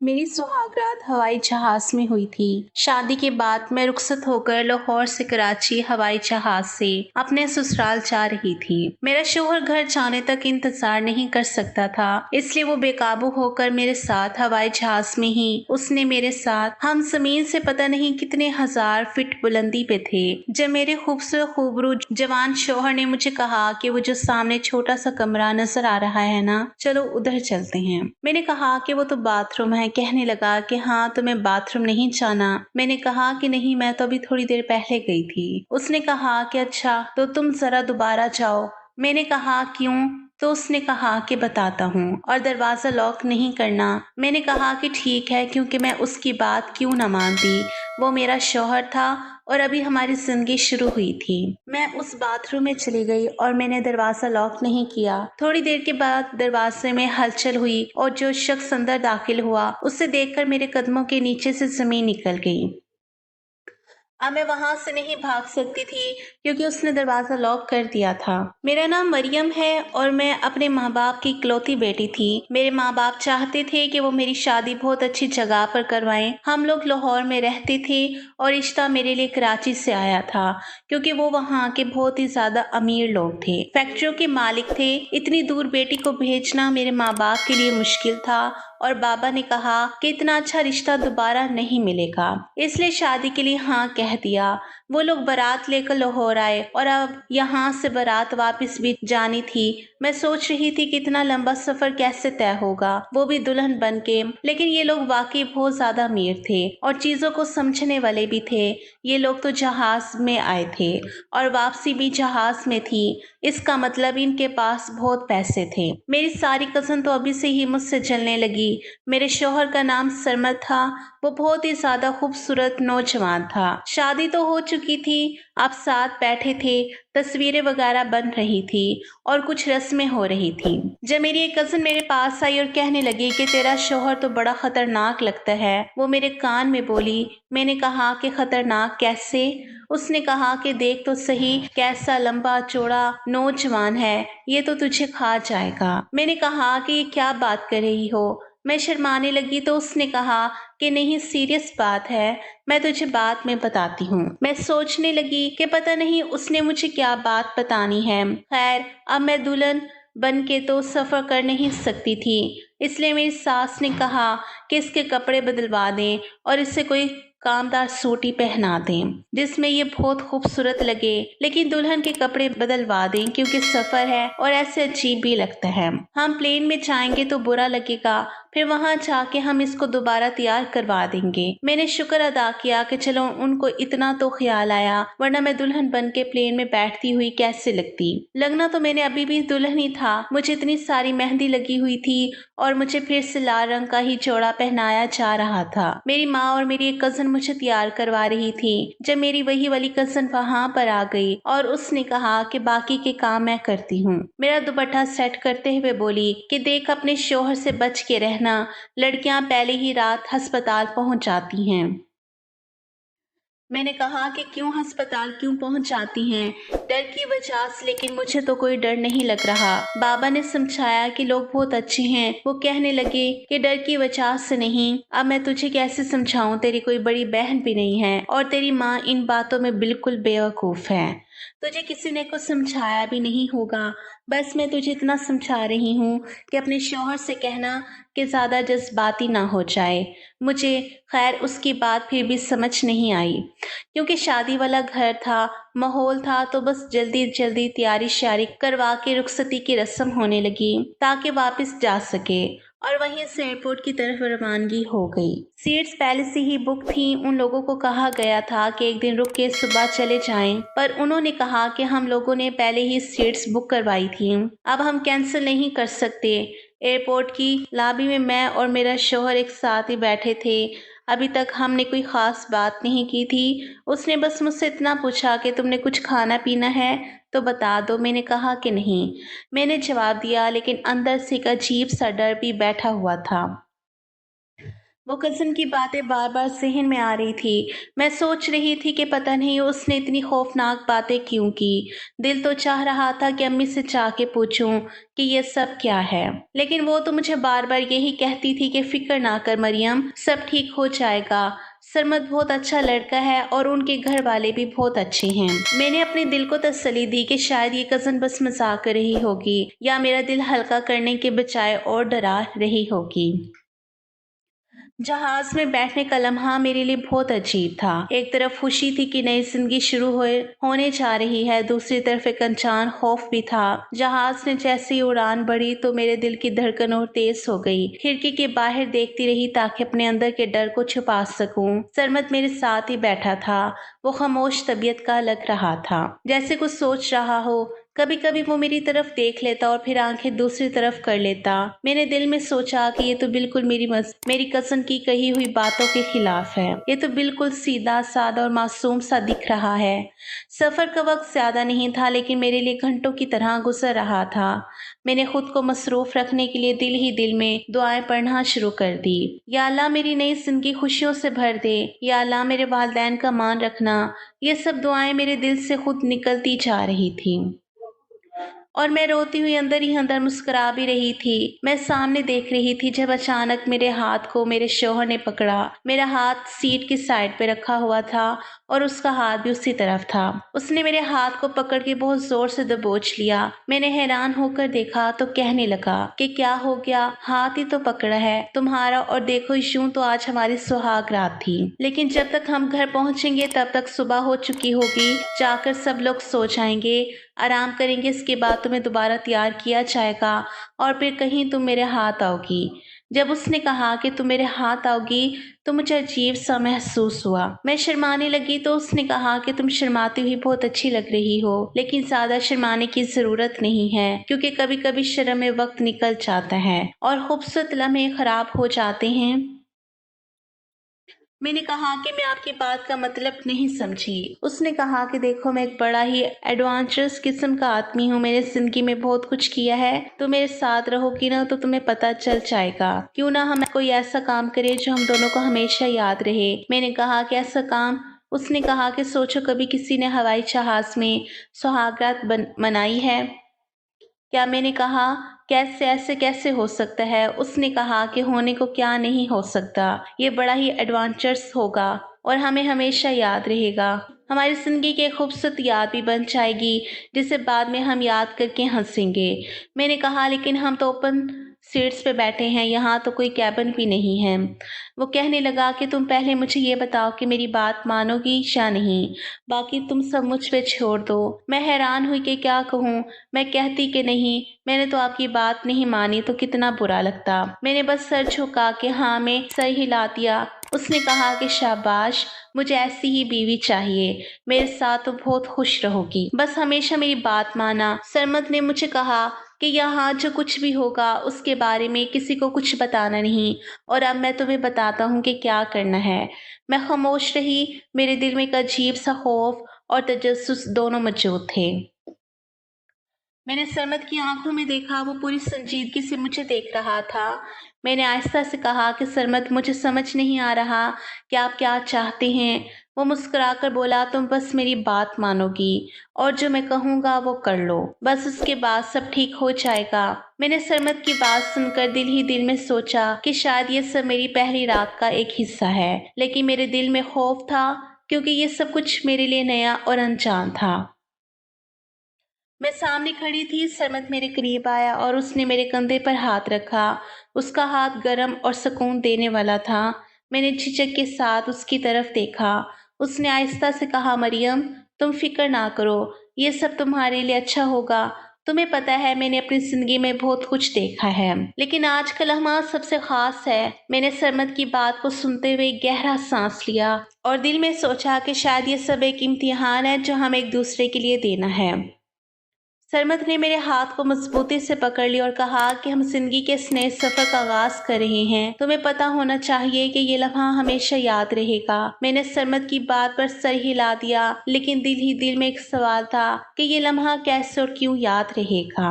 मेरी सुहागरात हवाई जहाज में हुई थी। शादी के बाद मैं रुखसत होकर लाहौर से कराची हवाई जहाज से अपने ससुराल जा रही थी। मेरा शोहर घर जाने तक इंतजार नहीं कर सकता था, इसलिए वो बेकाबू होकर मेरे साथ हवाई जहाज में ही उसने मेरे साथ हम जमीन से पता नहीं कितने हजार फीट बुलंदी पे थे। जब मेरे खूबसूरत खूबरू जवान शोहर ने मुझे कहा कि वो जो सामने छोटा सा कमरा नजर आ रहा है ना, चलो उधर चलते हैं। मैंने कहा कि वो तो बाथरूम है। कहने लगा कि हाँ, तुम्हें बाथरूम नहीं जाना। मैंने कहा कि नहीं, मैं तो अभी थोड़ी देर पहले गई थी। उसने कहा कि अच्छा, तो तुम जरा दोबारा जाओ। मैंने कहा क्यों? तो उसने कहा कि बताता हूँ, और दरवाजा लॉक नहीं करना। मैंने कहा कि ठीक है, क्योंकि मैं उसकी बात क्यों ना मानती। वो मेरा शौहर था और अभी हमारी जिंदगी शुरू हुई थी। मैं उस बाथरूम में चली गई और मैंने दरवाजा लॉक नहीं किया। थोड़ी देर के बाद दरवाजे में हलचल हुई और जो शख्स अंदर दाखिल हुआ, उसे देखकर मेरे कदमों के नीचे से जमीन निकल गई। अब मैं वहां से नहीं भाग सकती थी, क्योंकि उसने दरवाजा लॉक कर दिया था। मेरा नाम मरियम है और मैं अपने माँ बाप की इकलौती बेटी थी। मेरे माँ बाप चाहते थे कि वो मेरी शादी बहुत अच्छी जगह पर करवाएं। हम लोग लाहौर में रहते थे और रिश्ता मेरे लिए कराची से आया था, क्योंकि वो वहाँ के बहुत ही ज्यादा अमीर लोग थे, फैक्ट्रियों के मालिक थे। इतनी दूर बेटी को भेजना मेरे माँ बाप के लिए मुश्किल था, और बाबा ने कहा कि इतना अच्छा रिश्ता दोबारा नहीं मिलेगा, इसलिए शादी के लिए हाँ कह दिया। वो लोग बारात लेकर लाहौर आए और अब यहाँ से बारात वापस भी जानी थी। मैं सोच रही थी कि इतना लंबा सफर कैसे तय होगा, वो भी दुल्हन बन के। लेकिन ये लोग वाकई बहुत ज्यादा अमीर थे और चीजों को समझने वाले भी थे। ये लोग तो जहाज में आए थे और वापसी भी जहाज में थी। इसका मतलब इनके पास बहुत पैसे थे। मेरी सारी कज़न तो अभी से ही मुझसे जलने लगी। मेरे शौहर का नाम सरमद था। वो बहुत ही ज्यादा खूबसूरत नौजवान था। शादी तो हो चुकी थी, आप साथ बैठे थे, तस्वीरें वगैरह बन रही थी और कुछ रस्में हो रही थी। जब मेरी एक कज़न मेरे पास आई और कहने लगी कि तेरा शौहर तो बड़ा खतरनाक लगता है, वो मेरे कान में बोली। मैंने कहा कि खतरनाक कैसे? उसने कहा कि देख तो सही, कैसा लंबा चौड़ा नौजवान है, ये तो तुझे खा जाएगा। मैंने कहा कि ये क्या बात कर रही हो? मैं शर्माने लगी तो उसने कहा कि नहीं, सीरियस बात है, मैं तुझे बाद में बताती हूँ। मैं सोचने लगी कि पता नहीं उसने मुझे क्या बात बतानी है। खैर, अब मैं दुल्हन बन के तो सफर कर नहीं सकती थी, इसलिए मेरी सास ने कहा कि इसके कपड़े बदलवा दें और इससे कोई कामदार सूट ही पहना दें जिसमें ये बहुत खूबसूरत लगे, लेकिन दुल्हन के कपड़े बदलवा दें क्योंकि सफर है और ऐसे अजीब भी लगता है। हम प्लेन में जाएंगे तो बुरा लगेगा, फिर वहां जाके हम इसको दोबारा तैयार करवा देंगे। मैंने शुक्र अदा किया कि चलो उनको इतना तो ख्याल आया, वरना मैं दुल्हन बन के प्लेन में बैठती हुई कैसे लगती। लगना तो मैंने अभी भी दुल्हन ही था। मुझे इतनी सारी मेहंदी लगी हुई थी और मुझे फिर से लाल रंग का ही जोड़ा पहनाया जा रहा था। मेरी माँ और मेरी एक कजन मुझे तैयार करवा रही थी जब मेरी वही वाली कजन वहां पर आ गई और उसने कहा कि बाकी के काम मैं करती हूँ। मेरा दुपट्टा सेट करते हुए बोली कि देख, अपने शोहर से बच के रहना, लड़कियां पहले ही रात अस्पताल पहुंच जाती हैं। मैंने कहा कि क्यों अस्पताल क्यों पहुंच जाती हैं? डर की वजह से। लेकिन मुझे तो कोई डर नहीं लग रहा। बाबा ने समझाया कि लोग बहुत अच्छे हैं। वो कहने लगे कि डर की वजह से नहीं। अब मैं तुझे कैसे समझाऊं, तेरी कोई बड़ी बहन भी नहीं है और तेरी माँ इन बातों में बिल्कुल बेवकूफ है। तुझे किसी ने कुछ समझाया भी नहीं होगा, बस मैं तुझे इतना समझा रही हूँ कि अपने शौहर से कहना कि ज्यादा जज्बाती ना हो जाए। मुझे खैर उसकी बात फिर भी समझ नहीं आई, क्योंकि शादी वाला घर था, माहौल था, तो बस जल्दी जल्दी तैयारी श्यारी करवा के रुखसती की रस्म होने लगी ताकि वापस जा सके, और वहीं से एयरपोर्ट की तरफ रवानगी हो गई। सीट्स पहले से ही बुक थी। उन लोगों को कहा गया था कि एक दिन रुक के सुबह चले जाएं, पर उन्होंने कहा कि हम लोगों ने पहले ही सीट्स बुक करवाई थी, अब हम कैंसिल नहीं कर सकते। एयरपोर्ट की लॉबी में मैं और मेरा शौहर एक साथ ही बैठे थे। अभी तक हमने कोई ख़ास बात नहीं की थी। उसने बस मुझसे इतना पूछा कि तुमने कुछ खाना पीना है तो बता दो। मैंने कहा कि नहीं। मैंने जवाब दिया, लेकिन अंदर से एक अजीब सा डर भी बैठा हुआ था। वो कज़न की बातें बार बार ज़हन में आ रही थी। मैं सोच रही थी कि पता नहीं उसने इतनी खौफनाक बातें क्यों की। दिल तो चाह रहा था कि अम्मी से जाके पूछूं कि ये सब क्या है, लेकिन वो तो मुझे बार बार यही कहती थी कि फ़िक्र ना कर मरियम, सब ठीक हो जाएगा। सरमद बहुत अच्छा लड़का है और उनके घर वाले भी बहुत अच्छे हैं। मैंने अपने दिल को तसल्ली दी कि शायद ये कज़न बस मजाक कर रही होगी या मेरा दिल हल्का करने के बजाय और डरा रही होगी। जहाज में बैठने का लम्हा मेरे लिए बहुत अजीब था। एक तरफ खुशी थी कि नई जिंदगी शुरू होने जा रही है, दूसरी तरफ एक अनजान खौफ भी था। जहाज ने जैसे ही उड़ान बढ़ी तो मेरे दिल की धड़कन और तेज हो गई। खिड़की के बाहर देखती रही ताकि अपने अंदर के डर को छुपा सकूं। सरमद मेरे साथ ही बैठा था। वो खामोश तबीयत का लग रहा था, जैसे कुछ सोच रहा हो। कभी कभी वो मेरी तरफ देख लेता और फिर आंखें दूसरी तरफ कर लेता। मैंने दिल में सोचा कि ये तो बिल्कुल मेरी कज़न की कही हुई बातों के खिलाफ है। ये तो बिल्कुल सीधा साधा और मासूम सा दिख रहा है। सफर का वक्त ज्यादा नहीं था, लेकिन मेरे लिए घंटों की तरह गुजर रहा था। मैंने खुद को मसरूफ रखने के लिए दिल ही दिल में दुआएं पढ़ना शुरू कर दी। या अल्लाह मेरी नई जिंदगी खुशियों से भर दे, या अल्लाह मेरे वालिदैन का मान रखना। ये सब दुआएं मेरे दिल से खुद निकलती जा रही थी और मैं रोती हुई अंदर ही अंदर मुस्कुरा भी रही थी। मैं सामने देख रही थी जब अचानक मेरे हाथ को मेरे शौहर ने पकड़ा। मेरा हाथ सीट की साइड पे रखा हुआ था और उसका हाथ भी उसी तरफ था। उसने मेरे हाथ को पकड़ के बहुत जोर से दबोच लिया। मैंने हैरान होकर देखा तो कहने लगा कि क्या हो गया, हाथ ही तो पकड़ा है तुम्हारा, और देखो यूं तो आज हमारी सुहाग रात थी, लेकिन जब तक हम घर पहुंचेंगे तब तक सुबह हो चुकी होगी। जाकर सब लोग सो जाएंगे, आराम करेंगे, इसके बाद तुम्हें दोबारा तैयार किया जाएगा और फिर कहीं तुम मेरे हाथ आओगी। जब उसने कहा कि तुम मेरे हाथ आओगी तो मुझे अजीब सा महसूस हुआ। मैं शर्माने लगी तो उसने कहा कि तुम शर्माती हुई बहुत अच्छी लग रही हो, लेकिन ज्यादा शर्माने की जरूरत नहीं है, क्योंकि कभी कभी शर्म में वक्त निकल जाता है और खूबसूरत लम्हे खराब हो जाते हैं। मैंने कहा कि मैं आपकी बात का मतलब नहीं समझी। उसने कहा कि देखो, मैं एक बड़ा ही एडवेंचरस किस्म का आदमी हूँ, मैंने जिंदगी में बहुत कुछ किया है। तो मेरे साथ रहोगी ना तो तुम्हें पता चल जाएगा। क्यों ना हम कोई ऐसा काम करें जो हम दोनों को हमेशा याद रहे। मैंने कहा कि ऐसा काम। उसने कहा कि सोचो, कभी किसी ने हवाई जहाज में सुहागरात मनाई है क्या? मैंने कहा कैसे, ऐसे कैसे हो सकता है? उसने कहा कि होने को क्या नहीं हो सकता, ये बड़ा ही एडवेंचरस होगा और हमें हमेशा याद रहेगा। हमारी जिंदगी की एक खूबसूरत याद भी बन जाएगी जिसे बाद में हम याद करके हंसेंगे। मैंने कहा लेकिन हम तो ओपन सीट्स पे बैठे हैं, यहाँ तो कोई कैबिन भी नहीं है। वो कहने लगा कि तुम पहले मुझे ये बताओ कि मेरी बात मानोगी या नहीं, बाकी तुम सब मुझ पे छोड़ दो। मैं हैरान हुई कि क्या कहूँ। मैं कहती कि नहीं, मैंने तो आपकी बात नहीं मानी तो कितना बुरा लगता। मैंने बस सर झुका के हाँ में सर हिला दिया। उसने कहा कि शाबाश, मुझे ऐसी ही बीवी चाहिए, मेरे साथ तो बहुत खुश रहोगी, बस हमेशा मेरी बात माना। सरमद ने मुझे कहा कि यहाँ जो कुछ भी होगा उसके बारे में किसी को कुछ बताना नहीं, और अब मैं तुम्हें बताता हूँ कि क्या करना है। मैं खामोश रही। मेरे दिल में एक अजीब सा खौफ और तजस्सुस दोनों मौजूद थे। मैंने सरमद की आंखों में देखा, वो पूरी संजीदगी से मुझे देख रहा था। मैंने आहिस्ता से कहा कि सरमद, मुझे समझ नहीं आ रहा कि आप क्या चाहते हैं। वो मुस्कुराकर बोला, तुम बस मेरी बात मानोगी और जो मैं कहूँगा वो कर लो, बस उसके बाद सब ठीक हो जाएगा। मैंने सरमद की बात सुनकर दिल ही दिल में सोचा कि शायद ये सब मेरी पहली रात का एक हिस्सा है, लेकिन मेरे दिल में खौफ था क्योंकि ये सब कुछ मेरे लिए नया और अनजान था। मैं सामने खड़ी थी। सरमद मेरे करीब आया और उसने मेरे कंधे पर हाथ रखा। उसका हाथ गर्म और सुकून देने वाला था। मैंने झिझक के साथ उसकी तरफ देखा। उसने आहिस्ता से कहा, मरियम, तुम फिक्र ना करो, ये सब तुम्हारे लिए अच्छा होगा। तुम्हें पता है, मैंने अपनी जिंदगी में बहुत कुछ देखा है, लेकिन आज का लम्हा सबसे खास है। मैंने सरमद की बात को सुनते हुए गहरा सांस लिया और दिल में सोचा कि शायद ये सब एक इम्तिहान है जो हम एक दूसरे के लिए देना है। सरमद ने मेरे हाथ को मजबूती से पकड़ लिया और कहा कि हम जिंदगी के इस नए सफर का आगाज कर रहे हैं। तुम्हें पता होना चाहिए कि ये लम्हा हमेशा याद रहेगा। मैंने सरमद की बात पर सर हिला दिया, लेकिन दिल ही दिल में एक सवाल था कि ये लम्हा कैसे और क्यों याद रहेगा।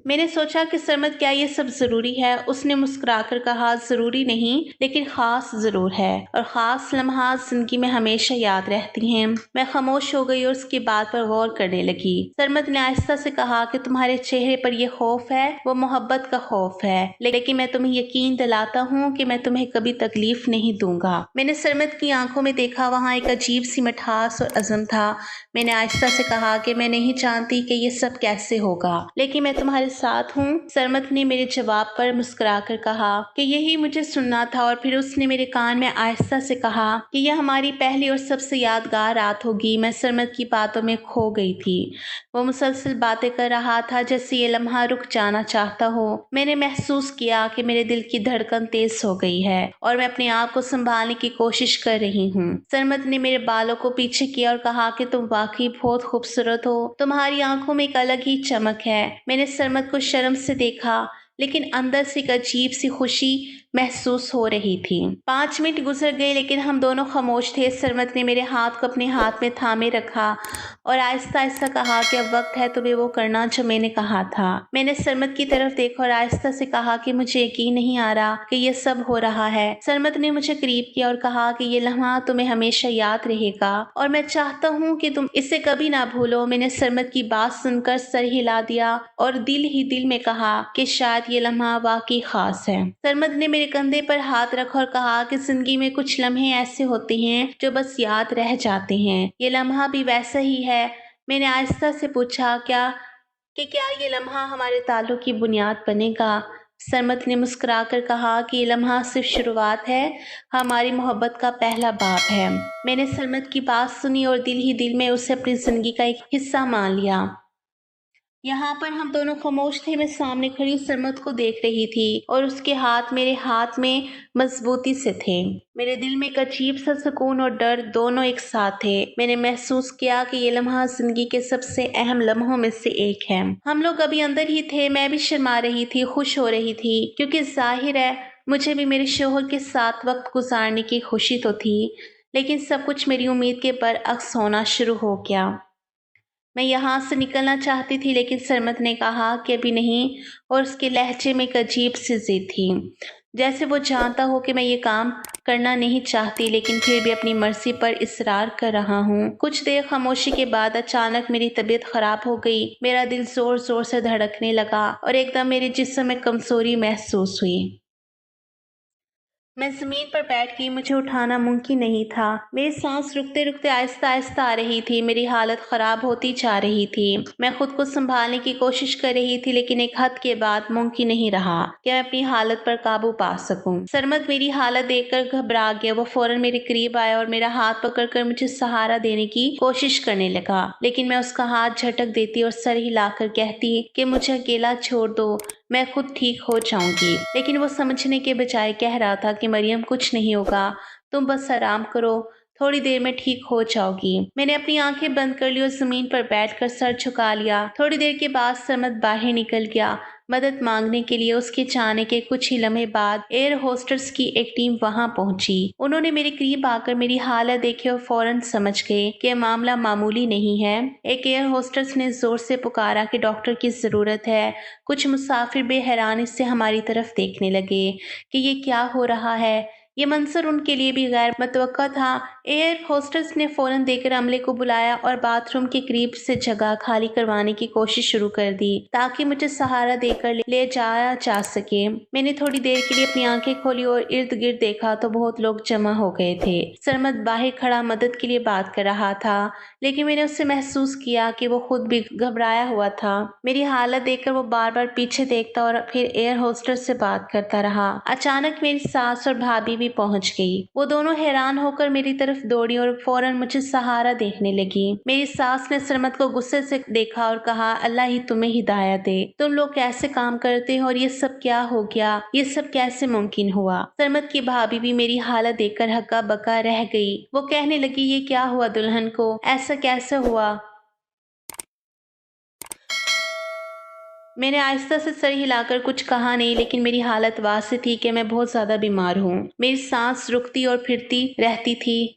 میں نے سوچا کہ سرمد کیا یہ سب ضروری ہے؟ اس نے مسکرا کر کہا ضروری نہیں لیکن خاص ضرور ہے، اور خاص لمحات زندگی میں ہمیشہ یاد رہتی ہیں۔ میں خاموش ہو گئی اور اس کی بات پر غور کرنے لگی۔ سرمد نے آہستہ سے کہا کہ تمہارے چہرے پر یہ خوف ہے وہ محبت کا خوف ہے، لیکن میں تمہیں یقین دلاتا ہوں کہ میں تمہیں کبھی تکلیف نہیں دوں گا۔ میں نے سرمد کی آنکھوں میں دیکھا، وہاں ایک عجیب سی مٹھاس اور عزم تھا۔ میں نے آہستہ سے کہا کہ میں نہیں جانتی کہ یہ سب کیسے ہوگا، لیکن میں تمہارے ساتھ ہوں۔ سرمد نے میرے جواب پر مسکرا کر کہا کہ یہی مجھے سننا تھا، اور پھر اس نے میرے کان میں آہستہ سے کہا کہ یہ ہماری پہلی اور سب سے یادگار رات ہوگی۔ میں سرمد کی باتوں میں کھو گئی تھی۔ وہ مسلسل باتیں کر رہا تھا جیسے یہ لمحہ رک جانا چاہتا ہو۔ میں نے محسوس کیا کہ میرے دل کی دھڑکن تیز ہو گئی ہے اور میں اپنے آپ کو سنبھالنے کی کوشش کر رہی ہوں۔ سرمد نے میرے بالوں کو پیچھے کیا اور کہا کہ تم واقعی بہت خوبصورت ہو، تمہاری آنکھوں میں ایک الگ ہی چمک ہے۔ میں نے سرمد کو شرم سے دیکھا، لیکن اندر سے ایک عجیب سی خوشی محسوس ہو رہی تھی۔ 5 منٹ گزر گئے لیکن ہم دونوں خاموش تھے۔ سرمد نے میرے ہاتھ کو اپنے ہاتھ میں تھامے رکھا اور آہستہ آہستہ کہا کہ اب وقت ہے تمہیں وہ کرنا جو میں نے کہا تھا۔ میں نے سرمد کی طرف دیکھا اور آہستہ سے کہا کہ مجھے یقین نہیں آ رہا کہ یہ سب ہو رہا ہے۔ سرمد نے مجھے قریب کیا اور کہا کہ یہ لمحہ تمہیں ہمیشہ یاد رہے گا اور میں چاہتا ہوں کہ تم اسے کبھی نہ بھولو۔ میں نے سرمد کی بات سن کر سر ہلا دیا اور دل ہی دل میں کہا کہ شاید یہ لمحہ واقعی خاص ہے۔ سرمد نے میرے کندھے پر ہاتھ رکھا اور کہا کہ زندگی میں کچھ لمحے ایسے ہوتے ہیں جو بس یاد رہ جاتے ہیں، یہ لمحہ بھی ویسا ہی ہے۔ میں نے آہستہ سے پوچھا کیا یہ لمحہ ہمارے تعلق کی بنیاد بنے گا؟ سرمد نے مسکرا کر کہا کہ یہ لمحہ صرف شروعات ہے، ہماری محبت کا پہلا باب ہے۔ میں نے سرمد کی بات سنی اور دل ہی دل میں اسے اپنی زندگی کا ایک حصہ مان لیا۔ یہاں پر ہم دونوں خاموش تھے۔ میں سامنے کھڑی سرمد کو دیکھ رہی تھی اور اس کے ہاتھ میرے ہاتھ میں مضبوطی سے تھے۔ میرے دل میں ایک عجیب سا سکون اور ڈر دونوں ایک ساتھ تھے۔ میں نے محسوس کیا کہ یہ لمحہ زندگی کے سب سے اہم لمحوں میں سے ایک ہے۔ ہم لوگ ابھی اندر ہی تھے، میں بھی شرما رہی تھی، خوش ہو رہی تھی، کیونکہ ظاہر ہے مجھے بھی میرے شوہر کے ساتھ وقت گزارنے کی خوشی تو تھی، لیکن سب کچھ میری امید کے برعکس ہونا شروع ہو گیا۔ میں یہاں سے نکلنا چاہتی تھی لیکن سرمد نے کہا کہ ابھی نہیں، اور اس کے لہجے میں ایک عجیب سی ضد تھی، جیسے وہ جانتا ہو کہ میں یہ کام کرنا نہیں چاہتی لیکن پھر بھی اپنی مرضی پر اصرار کر رہا ہوں۔ کچھ دیر خاموشی کے بعد اچانک میری طبیعت خراب ہو گئی۔ میرا دل زور زور سے دھڑکنے لگا اور ایک دم میرے جسم میں کمزوری محسوس ہوئی۔ میں زمین پر بیٹھ گئی، مجھے اٹھانا ممکن نہیں تھا۔ میری سانس رکتے رکتے آہستہ آہستہ آ رہی تھی، میری حالت خراب ہوتی جا رہی تھی۔ میں خود کو سنبھالنے کی کوشش کر رہی تھی لیکن ایک حد کے بعد ممکن نہیں رہا کہ میں اپنی حالت پر قابو پا سکوں۔ سرمد میری حالت دیکھ کر گھبرا گیا، وہ فوراً میرے قریب آیا اور میرا ہاتھ پکڑ کر مجھے سہارا دینے کی کوشش کرنے لگا، لیکن میں اس کا ہاتھ جھٹک دیتی اور سر ہلا کر کہتی کہ مجھے اکیلا چھوڑ دو، میں خود ٹھیک ہو جاؤں گی۔ لیکن وہ سمجھنے کے بجائے کہہ رہا تھا کہ مریم کچھ نہیں ہوگا، تم بس آرام کرو، تھوڑی دیر میں ٹھیک ہو جاؤ گی۔ میں نے اپنی آنکھیں بند کر لی اور زمین پر بیٹھ کر سر جھکا لیا۔ تھوڑی دیر کے بعد سرمد باہر نکل گیا مدد مانگنے کے لیے۔ اس کے جانے کے کچھ ہی لمحے بعد ایئر ہوسٹس کی ایک ٹیم وہاں پہنچی۔ انہوں نے میرے قریب آ کر میری حالت دیکھی اور فوراً سمجھ گئے کہ معاملہ معمولی نہیں ہے۔ ایک ایئر ہوسٹس نے زور سے پکارا کہ ڈاکٹر کی ضرورت ہے۔ کچھ مسافر بے حیرانی سے ہماری طرف دیکھنے لگے کہ یہ کیا ہو رہا ہے۔ یہ منظر ان کے لیے بھی غیر متوقع تھا۔ ایئر ہوسٹس نے فوراً دیگر عملے کو بلایا اور باتھ روم کے قریب سے جگہ خالی کروانے کی کوشش شروع کر دی تاکہ مجھے سہارا دے کر لے جایا جا سکے۔ میں نے تھوڑی دیر کے لیے اپنی آنکھیں کھولی اور ارد گرد دیکھا تو بہت لوگ جمع ہو گئے تھے۔ سرمد باہر کھڑا مدد کے لیے بات کر رہا تھا، لیکن میں نے اس سے محسوس کیا کہ وہ خود بھی گھبرایا ہوا تھا۔ میری حالت دیکھ کر وہ بار بار پیچھے دیکھتا اور پھر ایئر ہوسٹس سے بات کرتا رہا۔ اچانک میری ساس اور بھابھی بھی پہنچ گئی۔ وہ دونوں حیران ہو کر میری طرف دوڑی اور فوراً مجھے سہارا دیکھنے لگی۔ میری ساس نے سرمد کو غصے سے دیکھا اور کہا اللہ ہی تمہیں ہدایت دے، تم لوگ کیسے کام کرتے ہو اور یہ سب کیا ہو گیا، یہ سب کیسے ممکن ہوا؟ سرمد کی بھابھی بھی میری حالت دیکھ کر ہکا بکا رہ گئی۔ وہ کہنے لگی یہ کیا ہوا دلہن کو، ایسا کیسے ہوا؟ میں نے آہستہ سے سر ہلا کر کچھ کہا نہیں، لیکن میری حالت واضح تھی کہ میں بہت زیادہ بیمار ہوں۔ میری سانس رکتی اور پھرتی رہتی تھی۔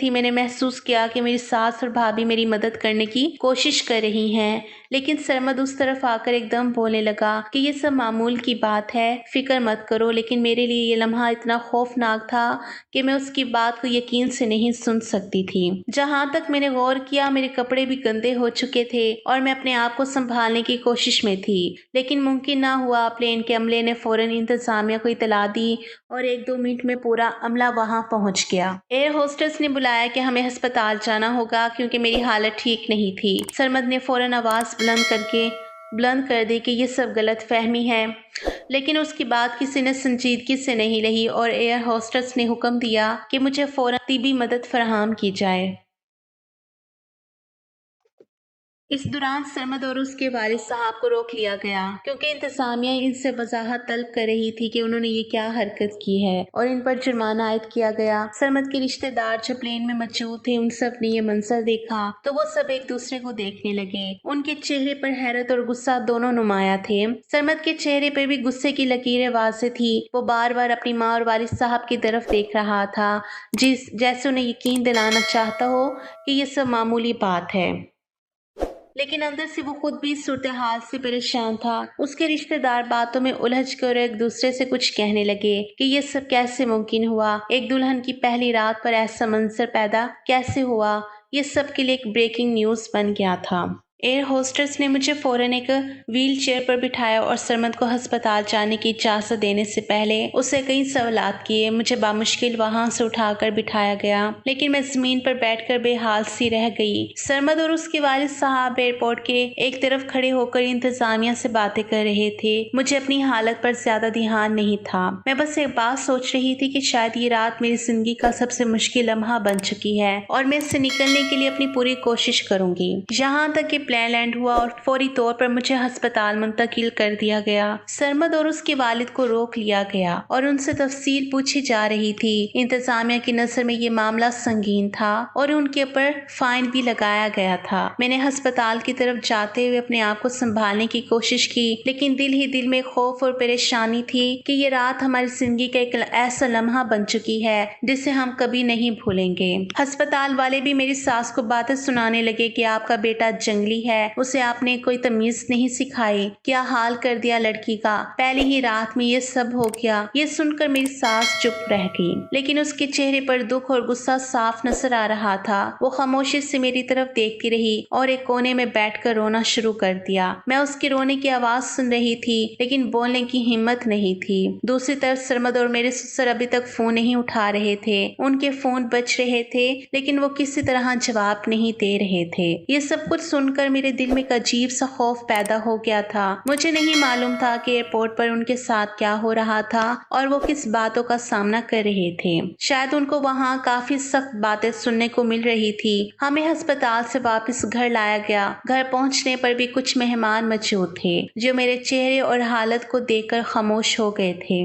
میں نے محسوس کیا کہ میری ساس اور بھابھی میری مدد کرنے کی کوشش کر رہی ہیں، लेकिन सरमद उस तरफ आकर एकदम बोलने लगा कि ये सब मामूल की बात है, फिक्र मत करो। लेकिन मेरे लिए ये लम्हा इतना खौफनाक था कि मैं उसकी बात को यकीन से नहीं सुन सकती थी। जहाँ तक मैंने गौर किया, मेरे कपड़े भी गंदे हो चुके थे और मैं अपने आप को संभालने की कोशिश में थी, लेकिन मुमकिन ना हुआ। प्लेन के अमले ने फौरन इंतजामिया को इतला दी और 1-2 मिनट में पूरा अमला वहां पहुंच गया। एयर होस्टेस ने बुलाया कि हमें अस्पताल जाना होगा क्योंकि मेरी हालत ठीक नहीं थी। सरमद ने फौरन आवाज बुलंद कर दी कि ये सब गलत फहमी है, लेकिन उसकी बात किसी ने संजीदगी से नहीं ली और एयर होस्टेस ने हुक्म दिया कि मुझे फौरन तिबी मदद फराहम की जाए। इस दौरान सरमद और उसके वालिद साहब को रोक लिया गया क्योंकि इंतजामिया इनसे वजाहत तलब कर रही थी कि उन्होंने ये क्या हरकत की है और इन पर जुर्माना आयद किया गया। सरमद के रिश्तेदार जो प्लेन में मौजूद थे, उन सब ने ये मंजर देखा तो वो सब एक दूसरे को देखने लगे। उनके चेहरे पर हैरत और गुस्सा दोनों नुमाया थे। सरमद के चेहरे पर भी गुस्से की लकीरें वाज़ेह थी। वो बार बार अपनी माँ और वालिद साहब की तरफ देख रहा था, जैसे उन्हें यकीन दिलाना चाहता हो कि ये सब मामूली बात है, लेकिन अंदर से वो खुद भी इस सूरत हाल से परेशान था। उसके रिश्तेदार बातों में उलझ कर एक दूसरे से कुछ कहने लगे कि ये सब कैसे मुमकिन हुआ, एक दुल्हन की पहली रात पर ऐसा मंजर पैदा कैसे हुआ। ये सब के लिए एक ब्रेकिंग न्यूज़ बन गया था। एयर होस्टेस ने मुझे फौरन एक व्हील चेयर पर बिठाया और सरमद को अस्पताल जाने की इजाज़त देने से पहले उससे कई सवालात किए। मुझे बामुश्किल वहां से उठाकर बिठाया गया, लेकिन मैं ज़मीन पर बैठकर बेहाल सी रह गई। सरमद और उसके वालिद साहब एयरपोर्ट के एक तरफ खड़े होकर इंतजामिया से बातें कर रहे थे। मुझे अपनी हालत पर ज्यादा ध्यान नहीं था। मैं बस एक बात सोच रही थी कि शायद ये रात मेरी जिंदगी का सबसे मुश्किल लम्हा बन चुकी है और मैं इससे निकलने के लिए अपनी पूरी कोशिश करूंगी। यहाँ तक कि प्लेन लैंड हुआ और फौरी तौर पर मुझे अस्पताल मुंतकिल कर दिया गया। सरमद और उसके वालिद को रोक लिया गया और उनसे तफसील पूछी जा रही थी। इंतजामिया की नजर में ये मामला संगीन था और उनके ऊपर फाइन भी लगाया गया था। मैंने अस्पताल की तरफ जाते हुए अपने आप को संभालने की कोशिश की, लेकिन दिल ही दिल में खौफ और परेशानी थी कि ये रात हमारी जिंदगी का एक ऐसा लम्हा बन चुकी है जिसे हम कभी नहीं भूलेंगे। अस्पताल वाले भी मेरी सास को बातें सुनाने लगे कि आपका बेटा जंगली है, उसे आपने कोई तमीज नहीं सिखाई, क्या हाल कर दिया लड़की का, पहली ही रात में ये सब हो गया। ये सुनकर मेरी सास चुप रह गई, लेकिन उसके चेहरे पर दुख और गुस्सा साफ नजर आ रहा था। वो खामोशी से मेरी तरफ देखती रही और एक कोने में बैठकर रोना शुरू कर दिया। मैं उसके रोने की आवाज सुन रही थी, लेकिन बोलने की हिम्मत नहीं थी। दूसरी तरफ सरमद और मेरे ससुर अभी तक फोन नहीं उठा रहे थे। उनके फोन बज रहे थे, लेकिन वो किसी तरह जवाब नहीं दे रहे थे। ये सब कुछ सुनकर मेरे दिल में एक अजीब सा खौफ पैदा हो गया था। मुझे नहीं मालूम था कि एयरपोर्ट पर उनके साथ क्या हो रहा था और वो किस बातों का सामना कर रहे थे। शायद उनको वहाँ काफी सख्त बातें सुनने को मिल रही थी। हमें अस्पताल से वापस घर लाया गया। घर पहुँचने पर भी कुछ मेहमान मौजूद थे जो मेरे चेहरे और हालत को देखकर खामोश हो गए थे।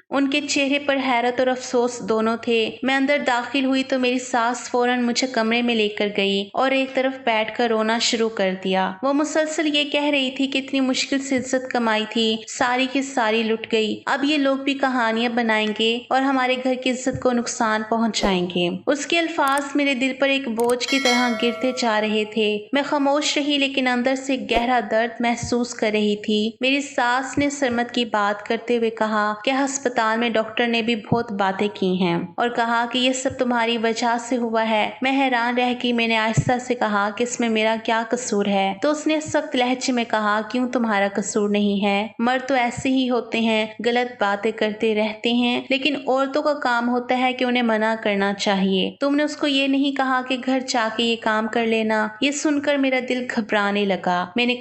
उनके चेहरे पर हैरत और अफसोस दोनों थे। मैं अंदर दाखिल हुई तो मेरी सास फौरन मुझे कमरे में लेकर गई और एक तरफ बैठकर रोना शुरू कर दिया। वो मुसलसल ये कह रही थी कि इतनी मुश्किल से इज्जत कमाई थी, सारी की सारी लुट गई। अब ये लोग भी कहानियां बनाएंगे और हमारे घर की इज्जत को नुकसान पहुंचाएंगे। उसके अल्फाज मेरे दिल पर एक बोझ की तरह गिरते जा रहे थे। मैं खामोश रही, लेकिन अंदर से गहरा दर्द महसूस कर रही थी। मेरी सास ने सरमद की बात करते हुए कहा कि अस्पताल में डॉक्टर ने भी बहुत बातें की हैं और कहा कि ये सब तुम्हारी वजह से हुआ है। मैं हैरान रह गई। मैंने आहिस्ता से कहा कि इसमें मेरा क्या कसूर है, तो उसने सख्त लहजे में कहा, क्यों तुम्हारा कसूर नहीं है, मर्द तो ऐसे ही होते हैं, गलत बातें करते रहते हैं, लेकिन औरतों का काम होता है कि उन्हें मना करना चाहिए। तुमने उसको ये नहीं कहा कि घर जाके ये काम कर लेना। ये सुनकर मेरा दिल घबराने लगा। मैंने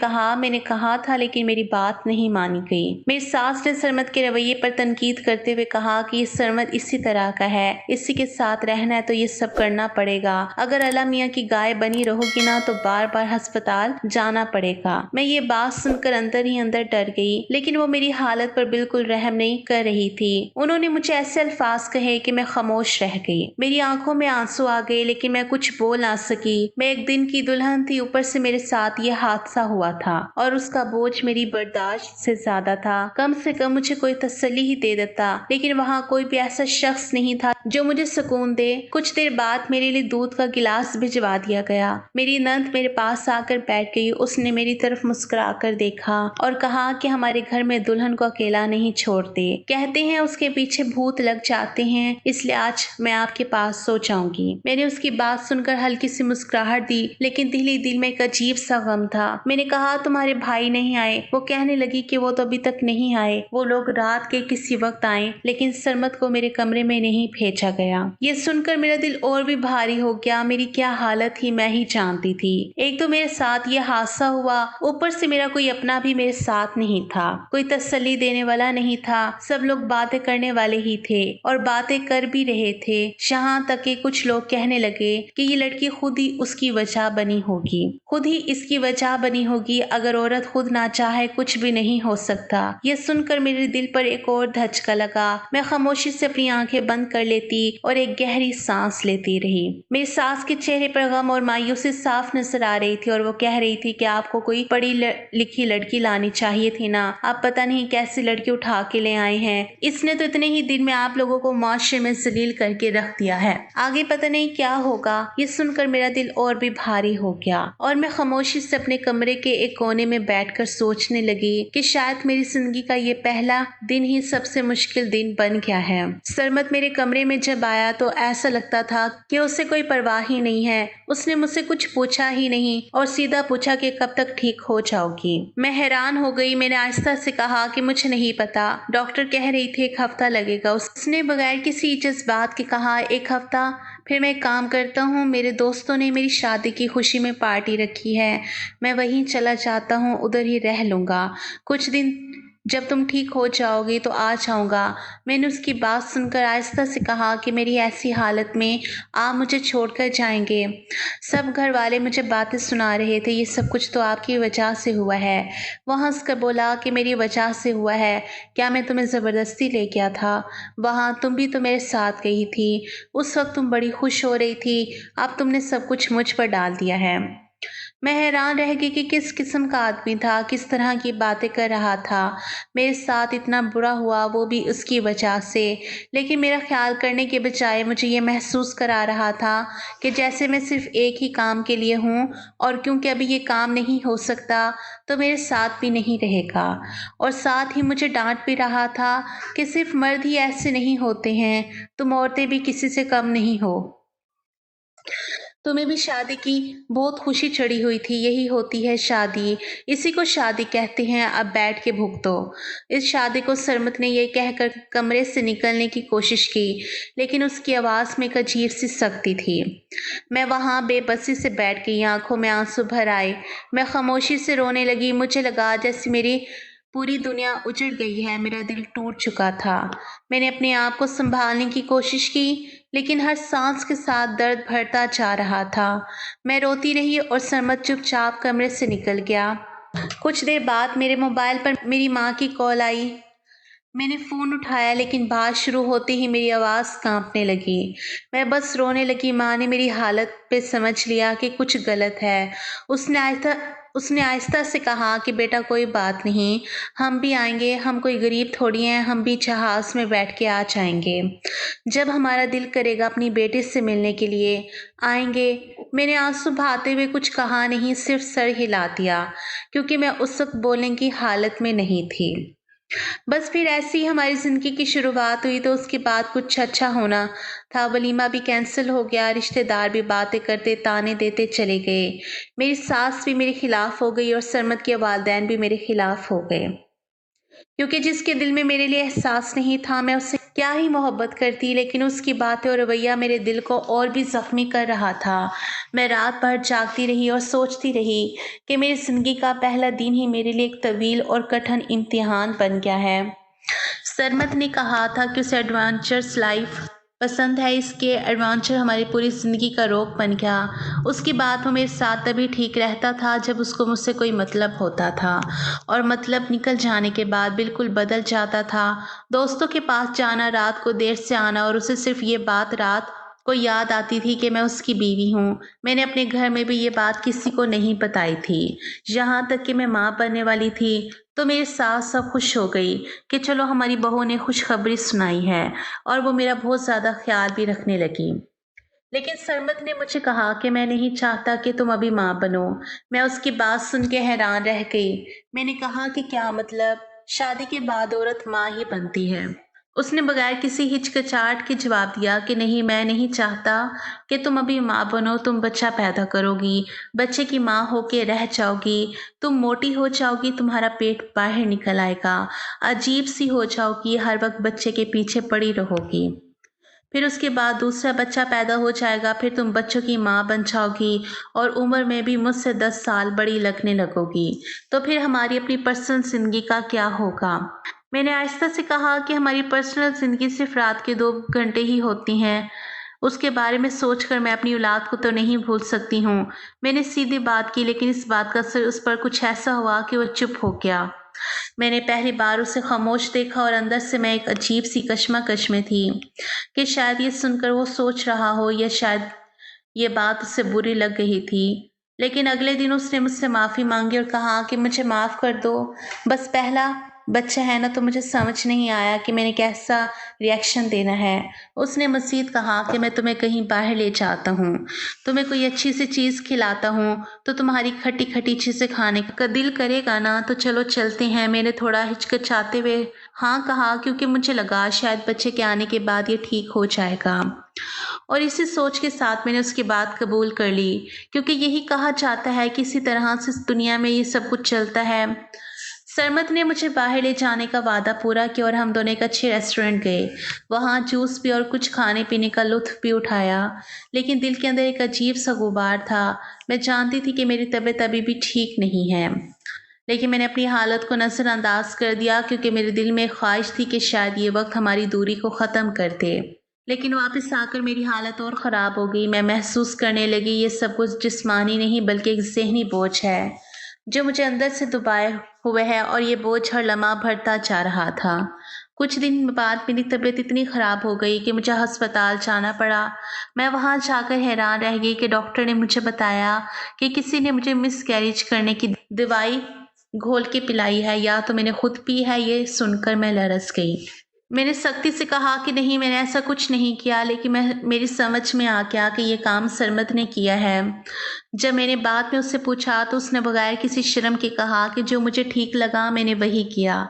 कहा था, लेकिन मेरी बात नहीं मानी गई। मेरी सास ने सरमद के रवैये पर तनकीद करते हुए कहा कि ये सरमद इसी तरह का है, इसी के साथ रहना है तो ये सब करना पड़ेगा। अगर अल्लाह मियाँ की गाय बनी रहोगी ना तो बार बार अस्पताल जाना पड़ेगा। मैं ये बात सुनकर अंदर ही अंदर डर गई, लेकिन वो मेरी हालत पर बिल्कुल रहम नहीं कर रही थी। उन्होंने मुझे ऐसे अल्फाज कहे कि मैं खामोश रह गई। मेरी आंखों में आंसू आ गए, लेकिन मैं कुछ बोल ना सकी। मैं एक दिन की दुल्हन थी, ऊपर से मेरे साथ ये हादसा हुआ था और उसका बोझ मेरी बर्दाश्त से ज्यादा था। कम से कम मुझे कोई तसल्ली ही ही दे देता, लेकिन वहाँ कोई भी ऐसा शख्स नहीं था जो मुझे सुकून दे। कुछ देर बाद मेरे लिए दूध का गिलास भिजवा दिया गया। मेरी नंद मेरे पास आकर बैठ गई। उसने मेरी तरफ मुस्कुरा कर देखा और कहा कि हमारे घर में दुल्हन को अकेला नहीं छोड़ते, कहते हैं उसके पीछे भूत लग जाते हैं, इसलिए आज मैं आपके पास सो जाऊंगी। मैंने उसकी बात सुनकर हल्की सी मुस्कुराहट दी, लेकिन दिल में एक अजीब सा गम था। मैंने कहा, तुम्हारे भाई नहीं आए? वो कहने लगी कि वो तो अभी तक नहीं आए, वो लोग रात के किसी वक्त आए, लेकिन सरमत को मेरे कमरे में नहीं भेजा गया। ये सुनकर मेरा दिल और भी भारी हो गया। मेरी क्या हालत थी मैं ही जानती थी। एक तो मेरे साथ ये हादसा हुआ, ऊपर से मेरा कोई अपना भी मेरे साथ नहीं था, कोई तसल्ली देने वाला नहीं था। सब लोग बातें करने वाले ही थे और बातें कर भी रहे थे। यहाँ तक कि कुछ लोग कहने लगे कि ये लड़की खुद ही उसकी वजह बनी होगी, खुद ही इसकी वजह बनी होगी। अगर औरत खुद ना चाहे कुछ भी नहीं हो सकता। ये सुनकर मेरे दिल पर एक और धचका लगा। मैं खामोशी से अपनी आंखें बंद कर लेती और एक गहरी सांस लेती रही। मेरी सास के चेहरे पर गम और मायूसी साफ नजर आ रही थी और वो कह रही थी कि आपको कोई पढ़ी लिखी लड़की लानी चाहिए थी ना, आप पता नहीं कैसी लड़की उठा के ले आए हैं। इसने तो इतने ही दिन में आप लोगों को माशरे में जलील करके रख दिया है, आगे पता नहीं क्या होगा। ये सुनकर मेरा दिल और भी भारी हो गया और मैं खामोशी से अपने कमरे के एक कोने में बैठकर सोचने लगी कि शायद मेरी जिंदगी का ये पहला दिन ही सबसे मुश्किल दिन बन गया है। सरमत मेरे कमरे में जब आया तो ऐसा लगता था कि उसे कोई परवाह ही नहीं है। उसने मुझसे कुछ पूछा ही नहीं और सीधा पूछा कि कब तक ठीक हो जाओगी। मैं हैरान हो गई। मैंने आहिस्ता से कहा कि मुझे नहीं पता, डॉक्टर कह रही थी 1 हफ्ता लगेगा। उसने बगैर किसी जज्बात के कहा 1 हफ्ता? फिर मैं एक काम करता हूँ, मेरे दोस्तों ने मेरी शादी की खुशी में पार्टी रखी है, मैं वहीं चला जाता हूँ, उधर ही रह लूँगा कुछ दिन। जब तुम ठीक हो जाओगे तो आ जाऊँगा। मैंने उसकी बात सुनकर आहिस्ता से कहा कि मेरी ऐसी हालत में आप मुझे छोड़कर जाएंगे? सब घर वाले मुझे बातें सुना रहे थे, ये सब कुछ तो आपकी वजह से हुआ है। वो हंसकर बोला कि मेरी वजह से हुआ है? क्या मैं तुम्हें ज़बरदस्ती ले गया था? वहाँ तुम भी तो मेरे साथ गई थी, उस वक्त तुम बड़ी खुश हो रही थी, अब तुमने सब कुछ मुझ पर डाल दिया है। मैं हैरान रह गई कि किस किस्म का आदमी था, किस तरह की बातें कर रहा था। मेरे साथ इतना बुरा हुआ वो भी उसकी वजह से, लेकिन मेरा ख्याल करने के बजाय मुझे ये महसूस करा रहा था कि जैसे मैं सिर्फ एक ही काम के लिए हूँ और क्योंकि अभी ये काम नहीं हो सकता तो मेरे साथ भी नहीं रहेगा। और साथ ही मुझे डांट भी रहा था कि सिर्फ मर्द ही ऐसे नहीं होते हैं, तुम औरतें भी किसी से कम नहीं हो, तुम्हें भी शादी की बहुत खुशी चढ़ी हुई थी, यही होती है शादी, इसी को शादी कहते हैं, अब बैठ के भुगतो। इस शादी को सरमत ने यह कहकर कमरे से निकलने की कोशिश की, लेकिन उसकी आवाज़ में एक अजीब सी सख्ती थी। मैं वहाँ बेबसी से बैठ गई, आंखों में आंसू भर आए। मैं खामोशी से रोने लगी। मुझे लगा जैसे मेरी पूरी दुनिया उजड़ गई है, मेरा दिल टूट चुका था। मैंने अपने आप को संभालने की कोशिश की, लेकिन हर सांस के साथ दर्द बढ़ता जा रहा था। मैं रोती रही और सरमत चुपचाप कमरे से निकल गया। कुछ देर बाद मेरे मोबाइल पर मेरी माँ की कॉल आई। मैंने फ़ोन उठाया, लेकिन बात शुरू होते ही मेरी आवाज़ कांपने लगी। मैं बस रोने लगी। माँ ने मेरी हालत पे समझ लिया कि कुछ गलत है। उसने आहिस्ता से कहा कि बेटा कोई बात नहीं, हम भी आएंगे, हम कोई गरीब थोड़ी हैं, हम भी जहाज़ में बैठ के आ जाएंगे। जब हमारा दिल करेगा अपनी बेटी से मिलने के लिए आएंगे। मैंने आंसू बहाते हुए कुछ कहा नहीं, सिर्फ सर हिला दिया, क्योंकि मैं उस वक्त बोलने की हालत में नहीं थी। बस फिर ऐसी ही हमारी ज़िंदगी की शुरुआत हुई। तो उसके बाद कुछ अच्छा होना था। वलीमा भी कैंसिल हो गया, रिश्तेदार भी बातें करते ताने देते चले गए। मेरी सास भी मेरे खिलाफ हो गई और सरमत के वालिदैन भी मेरे खिलाफ हो गए, क्योंकि जिसके दिल में मेरे लिए एहसास नहीं था, मैं उससे क्या ही मोहब्बत करती। लेकिन उसकी बातें और रवैया मेरे दिल को और भी जख्मी कर रहा था। मैं रात भर जागती रही और सोचती रही कि मेरी ज़िंदगी का पहला दिन ही मेरे लिए एक तवील और कठिन इम्तिहान बन गया है। सरमत ने कहा था कि उसे एडवेंचर्स लाइफ पसंद है, इसके एडवेंचर हमारी पूरी ज़िंदगी का रोग बन गया। उसकी बात वो मेरे साथ तभी ठीक रहता था जब उसको मुझसे कोई मतलब होता था, और मतलब निकल जाने के बाद बिल्कुल बदल जाता था। दोस्तों के पास जाना, रात को देर से आना और उसे सिर्फ ये बात रात کو یاد آتی تھی کہ میں اس کی بیوی ہوں۔ میں نے اپنے گھر میں بھی یہ بات کسی کو نہیں بتائی تھی۔ یہاں تک کہ میں ماں بننے والی تھی تو میری ساس سب خوش ہو گئی کہ چلو ہماری بہو نے خوشخبری سنائی ہے، اور وہ میرا بہت زیادہ خیال بھی رکھنے لگی۔ لیکن سرمد نے مجھے کہا کہ میں نہیں چاہتا کہ تم ابھی ماں بنو۔ میں اس کی بات سن کے حیران رہ گئی۔ میں نے کہا کہ کیا مطلب؟ شادی کے بعد عورت ماں ہی بنتی ہے۔ اس نے بغیر کسی ہچکچاہٹ کے جواب دیا کہ نہیں، میں نہیں چاہتا کہ تم ابھی ماں بنو، تم بچہ پیدا کرو گی، بچے کی ماں ہو کے رہ جاؤ گی، تم موٹی ہو جاؤ گی، تمہارا پیٹ باہر نکل آئے گا، عجیب سی ہو جاؤ گی، ہر وقت بچے کے پیچھے پڑی رہو گی۔ پھر اس کے بعد دوسرا بچہ پیدا ہو جائے گا، پھر تم بچوں کی ماں بن جاؤ گی اور عمر میں بھی مجھ سے 10 سال بڑی لگنے لگو گی، تو پھر ہماری اپنی پرسنل زندگی کا کیا ہوگا؟ میں نے آہستہ سے کہا کہ ہماری پرسنل زندگی صرف رات کے 2 گھنٹے ہی ہوتی ہیں، اس کے بارے میں سوچ کر میں اپنی اولاد کو تو نہیں بھول سکتی ہوں۔ میں نے سیدھی بات کی، لیکن اس بات کا اثر اس پر کچھ ایسا ہوا کہ وہ چپ ہو گیا۔ میں نے پہلی بار اسے خاموش دیکھا اور اندر سے میں ایک عجیب سی کشمکش میں تھی کہ شاید یہ سن کر وہ سوچ رہا ہو یا شاید یہ بات اسے بری لگ گئی تھی۔ لیکن اگلے دن اس نے مجھ سے معافی مانگی اور کہا کہ مجھے معاف کر دو، بس پہلا بچہ ہے نا، تو مجھے سمجھ نہیں آیا کہ میں نے کیسا ری ایکشن دینا ہے۔ اس نے مزید کہا کہ میں تمہیں کہیں باہر لے جاتا ہوں، تمہیں کوئی اچھی سی چیز کھلاتا ہوں تو تمہاری کھٹی کھٹی چیزیں کھانے کا دل کرے گا نا، تو چلو چلتے ہیں۔ میں نے تھوڑا ہچکچاتے ہوئے ہاں کہا، کیونکہ مجھے لگا شاید بچے کے آنے کے بعد یہ ٹھیک ہو جائے گا، اور اسی سوچ کے ساتھ میں نے اس کی بات قبول کر لی، کیونکہ یہی کہا جاتا ہے کہ اسی طرح سے اس دنیا میں یہ سب کچھ چلتا ہے۔ سرمد نے مجھے باہر لے جانے کا وعدہ پورا کیا اور ہم دونوں ایک اچھے ریسٹورنٹ گئے، وہاں جوس بھی اور کچھ کھانے پینے کا لطف بھی اٹھایا، لیکن دل کے اندر ایک عجیب سا غبار تھا۔ میں جانتی تھی کہ میری طبیعت ابھی بھی ٹھیک نہیں ہے، لیکن میں نے اپنی حالت کو نظر انداز کر دیا، کیونکہ میرے دل میں ایک خواہش تھی کہ شاید یہ وقت ہماری دوری کو ختم کر دے۔ لیکن واپس آ کر میری حالت اور خراب ہو گئی۔ میں محسوس کرنے لگی یہ سب کچھ جسمانی نہیں بلکہ ایک ذہنی بوجھ ہے جو مجھے اندر سے دبائے ہوئے ہے، اور یہ بوجھ ہر لمحہ بڑھتا جا رہا تھا۔ کچھ دن بعد میری طبیعت اتنی خراب ہو گئی کہ مجھے ہسپتال جانا پڑا۔ میں وہاں جا کر حیران رہ گئی کہ ڈاکٹر نے مجھے بتایا کہ کسی نے مجھے مس کیریج کرنے کی دوائی گھول کے پلائی ہے، یا تو میں نے خود پی ہے۔ یہ سن کر میں لرز گئی۔ میں نے سختی سے کہا کہ نہیں، میں نے ایسا کچھ نہیں کیا، لیکن میری سمجھ میں آ گیا کہ یہ کام سرمد نے کیا ہے۔ جب میں نے بعد میں اس سے پوچھا تو اس نے بغیر کسی شرم کے کہا کہ جو مجھے ٹھیک لگا میں نے وہی کیا۔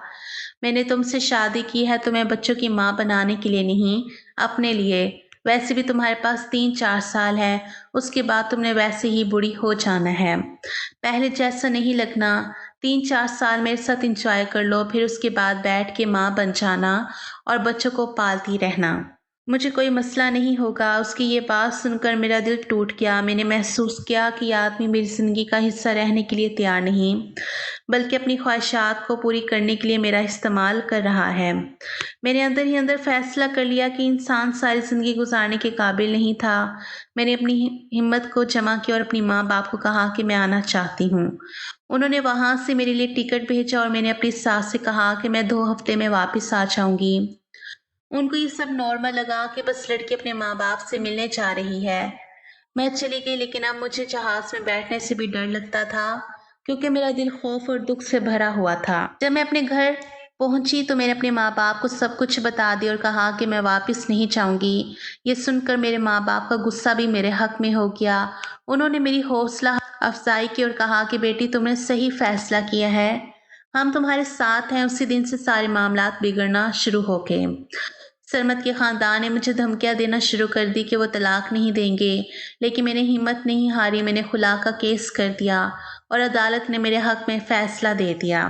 میں نے تم سے شادی کی ہے تمہیں بچوں کی ماں بنانے کے لیے نہیں، اپنے لیے۔ ویسے بھی تمہارے پاس 3-4 سال ہے، اس کے بعد تم نے ویسے ہی بوڑھی ہو جانا ہے، پہلے جیسا نہیں لگنا۔ 3-4 سال میرے ساتھ انجوائے کر لو، پھر اس کے بعد بیٹھ کے ماں بن جانا اور بچوں کو پالتی رہنا، مجھے کوئی مسئلہ نہیں ہوگا۔ اس کی یہ بات سن کر میرا دل ٹوٹ گیا۔ میں نے محسوس کیا کہ یہ آدمی میری زندگی کا حصہ رہنے کے لیے تیار نہیں، بلکہ اپنی خواہشات کو پوری کرنے کے لیے میرا استعمال کر رہا ہے۔ میں نے اندر ہی اندر فیصلہ کر لیا کہ انسان ساری زندگی گزارنے کے قابل نہیں تھا۔ میں نے اپنی ہمت کو جمع کیا اور اپنی ماں باپ کو کہا کہ میں آنا چاہتی ہوں۔ انہوں نے وہاں سے میرے لیے ٹکٹ بھیجا اور میں نے اپنی ساس سے کہا کہ میں 2 ہفتے میں واپس آ جاؤں گی۔ ان کو یہ سب نارمل لگا کہ بس لڑکی اپنے ماں باپ سے ملنے جا رہی ہے۔ میں چلی گئی، لیکن اب مجھے جہاز میں بیٹھنے سے بھی ڈر لگتا تھا، کیونکہ میرا دل خوف اور دکھ سے بھرا ہوا تھا۔ جب میں اپنے گھر پہنچی تو میں نے اپنے ماں باپ کو سب کچھ بتا دیا اور کہا کہ میں واپس نہیں جاؤں گی۔ یہ سن کر میرے ماں باپ کا غصہ بھی میرے حق میں ہو گیا۔ انہوں نے میری حوصلہ افزائی کی اور کہا کہ بیٹی، تم نے صحیح فیصلہ کیا ہے، ہم تمہارے ساتھ ہیں۔ اسی دن سے سارے معاملات بگڑنا شروع ہو گئے۔ سرمد کے خاندان نے مجھے دھمکیاں دینا شروع کر دی کہ وہ طلاق نہیں دیں گے، لیکن میں نے ہمت نہیں ہاری۔ میں نے خلا کا کیس کر دیا اور عدالت نے میرے حق میں فیصلہ دے دیا،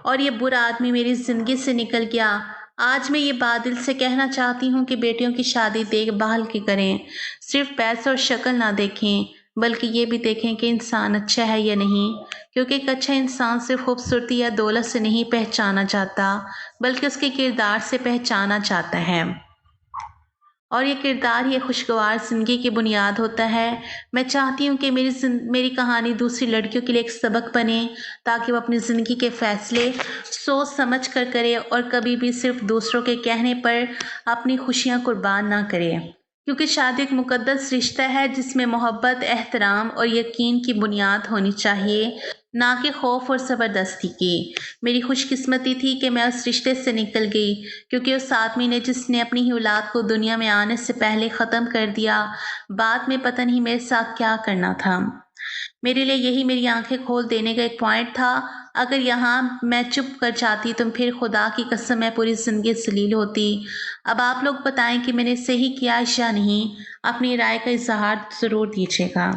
اور یہ برا آدمی میری زندگی سے نکل گیا۔ آج میں یہ بات دل سے کہنا چاہتی ہوں کہ بیٹیوں کی شادی دیکھ بھال کے کریں، صرف پیسے اور شکل نہ دیکھیں، بلکہ یہ بھی دیکھیں کہ انسان اچھا ہے یا نہیں، کیونکہ ایک اچھا انسان صرف خوبصورتی یا دولت سے نہیں پہچانا جاتا، بلکہ اس کے کردار سے پہچانا جاتا ہے، اور یہ کردار ہی خوشگوار زندگی کی بنیاد ہوتا ہے۔ میں چاہتی ہوں کہ میری کہانی دوسری لڑکیوں کے لیے ایک سبق بنے، تاکہ وہ اپنی زندگی کے فیصلے سوچ سمجھ کر کرے اور کبھی بھی صرف دوسروں کے کہنے پر اپنی خوشیاں قربان نہ کرے۔ کیونکہ شادی ایک مقدس رشتہ ہے جس میں محبت، احترام اور یقین کی بنیاد ہونی چاہیے، نہ کہ خوف اور زبردستی کی۔ میری خوش قسمتی تھی کہ میں اس رشتے سے نکل گئی، کیونکہ اس آدمی نے جس نے اپنی ہی اولاد کو دنیا میں آنے سے پہلے ختم کر دیا، بعد میں پتہ نہیں میرے ساتھ کیا کرنا تھا۔ میرے لیے یہی میری آنکھیں کھول دینے کا ایک پوائنٹ تھا۔ اگر یہاں میں چپ کر جاتی تو پھر خدا کی قسم میں پوری زندگی ذلیل ہوتی۔ اب آپ لوگ بتائیں کہ میں نے صحیح کیا یا نہیں، اپنی رائے کا اظہار ضرور دیجیے گا۔